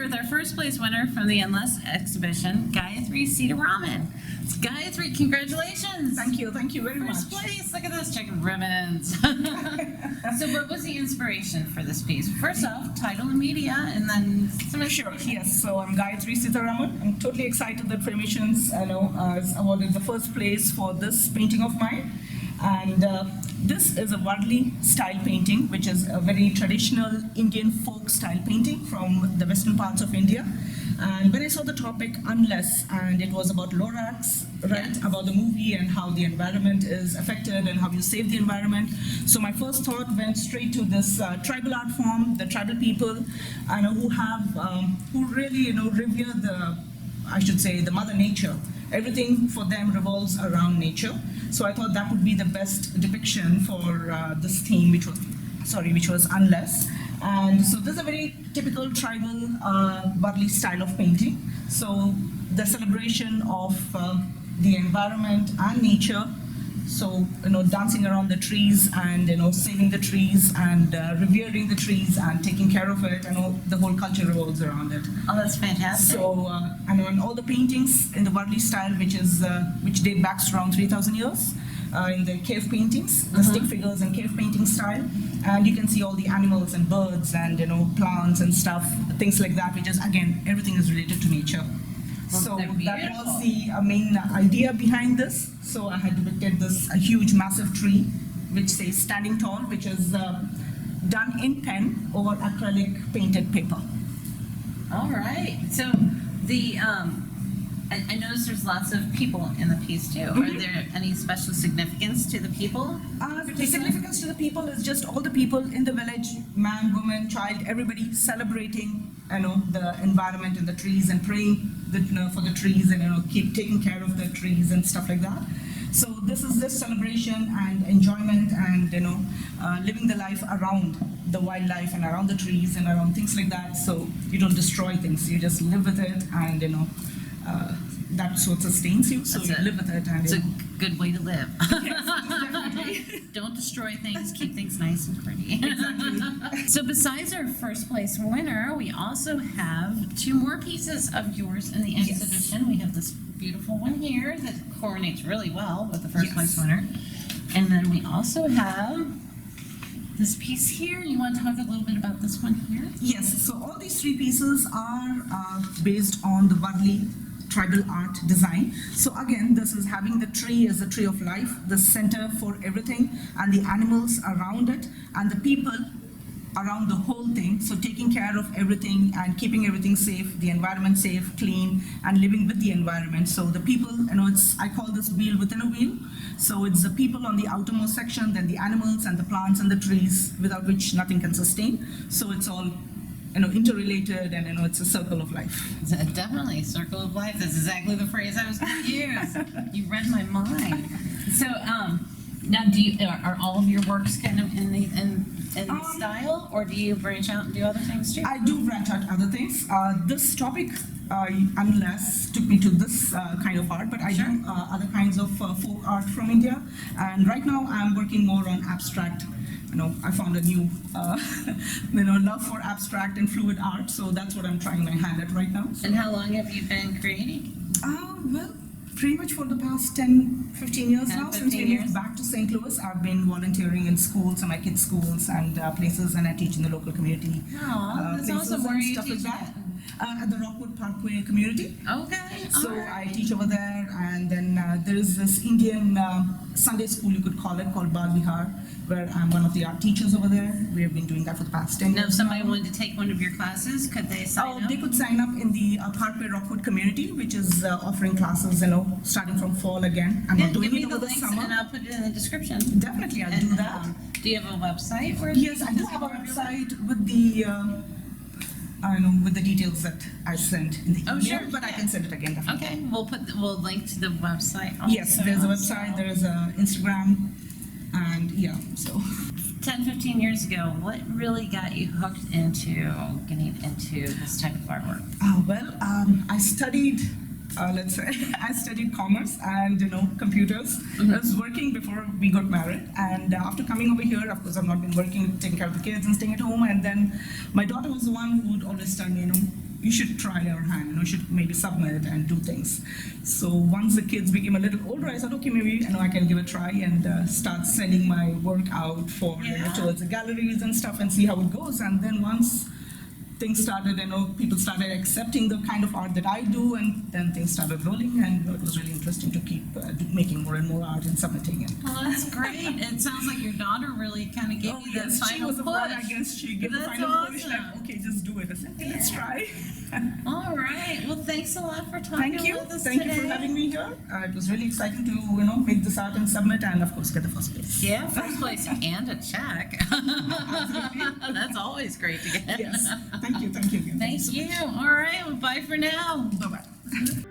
with our first place winner from the Endless exhibition, Gayathri Seetharaman. Gayathri, congratulations! Thank you very much. First place, look at this, checking ribbons. So what was the inspiration for this piece? First off, title and media, and then some Sure, yes. So I'm Gayathri Seetharaman. I'm totally excited that Framations, has awarded the first place for this painting of mine. And this is a Warli style painting, which is a very traditional Indian folk style painting from the western parts of India. And when I saw the topic unless, and it was about Lorax, right, about the movie and how the environment is affected and how you save the environment. So my first thought went straight to this tribal art form, the tribal people, who really, revere the mother nature. Everything for them revolves around nature. So I thought that would be the best depiction for this theme, which was unless. And so this is a very typical tribal Warli style of painting. So the celebration of the environment and nature. So, dancing around the trees and, saving the trees and revering the trees and taking care of it, and the whole culture revolves around it. Oh, that's fantastic. So, and all the paintings in the Warli style, which date back to around 3,000 years, in the cave paintings, the stick figures and cave painting style. And you can see all the animals and birds and, plants and stuff, things like that, which is, again, everything is related to nature. So that was the main idea behind this. So I had depicted a huge, massive tree, which says standing tall, which is done in pen over acrylic painted paper. All right. So the I noticed there's lots of people in the piece too. Are there any special significance to the people? The significance to the people is just all the people in the village, man, woman, child, everybody celebrating, the environment and the trees and praying for the trees and keep taking care of the trees and stuff like that. So this is this celebration and enjoyment and living the life around the wildlife and around the trees and around things like that. So you don't destroy things, you just live with it, and that's what sustains you. So you live with it, and it's a good way to live. Yes, definitely. Don't destroy things, keep things nice and pretty. Exactly. So besides our first place winner, we also have two more pieces of yours in the exhibition. Yes. We have this beautiful one here that coordinates really well with the first place winner. And then we also have this piece here. You want to talk a little bit about this one here? Yes, so all these three pieces are based on the Warli tribal art design. So again, this is having the tree as the tree of life, the center for everything, and the animals around it, and the people around the whole thing. So taking care of everything and keeping everything safe, the environment safe, clean, and living with the environment. So the people, I call this wheel within a wheel. So it's the people on the outermost section, then the animals and the plants and the trees, without which nothing can sustain. So it's all interrelated, and it's a circle of life. Definitely, circle of life. That's exactly the phrase I was going to use. You read my mind. So now, are all of your works kind of in the style, or do you branch out and do other things too? I do branch out other things. This topic, unless took me to this kind of art, but I do other kinds of folk art from India. And right now, I'm working more on abstract. I found a new, love for abstract and fluid art, so that's what I'm trying my hand at right now. So. And how long have you been creating? Well, pretty much for the past 10, 15 years now. Since we moved back to St. Louis, I've been volunteering in schools, and my kids' schools and places, and I teach in the local community. Oh, that's awesome. Where are you teaching at? At the Rockwood Parkway community. Okay. So I teach over there, and then there is this Indian Sunday school, you could call it, called Bal Vihar, where I'm one of the art teachers over there. We have been doing that for the past 10 years. Now, if somebody wanted to take one of your classes, could they sign up? They could sign up in the Parkway Rockwood community, which is offering classes, starting from fall again. I'm not doing it over the summer. And I'll put it in the description. Definitely, I'll do that. Do you have a website? Yes, I do have a website with the with the details that I sent in the email, sure. But I can send it again. Definitely. Okay, we'll link to the website also. Yes, there's a website, there's a Instagram, and so. 10, 15 years ago, what really got you hooked into getting into this type of artwork? I studied I studied commerce and computers. I was working before we got married, and after coming over here, of course, I've not been working, taking care of the kids and staying at home. And then my daughter was the one who would always tell me, you should try your hand, you should maybe submit and do things. So once the kids became a little older, I said, okay, maybe I can give it a try and start sending my work out for towards the galleries and stuff and see how it goes. And then once things started, people started accepting the kind of art that I do, and then things started rolling, and it was really interesting to keep making more and more art and submitting it. Well, that's great. It sounds like your daughter really kind of gave you that Yes, final she was the push. one, I guess, she gave the That's final push, awesome. like, okay, just do it. I said, okay, let's try. All right. Well, thanks a lot for talking Thank you. with us Thank today. you for having me here. It was really exciting to, make this art and submit, and of course, get the first place. Yeah, first place and a check. That's always great to get. Yes. Thank you. Thank you again. Thank so you. much. All right. Well, bye for now. Bye-bye.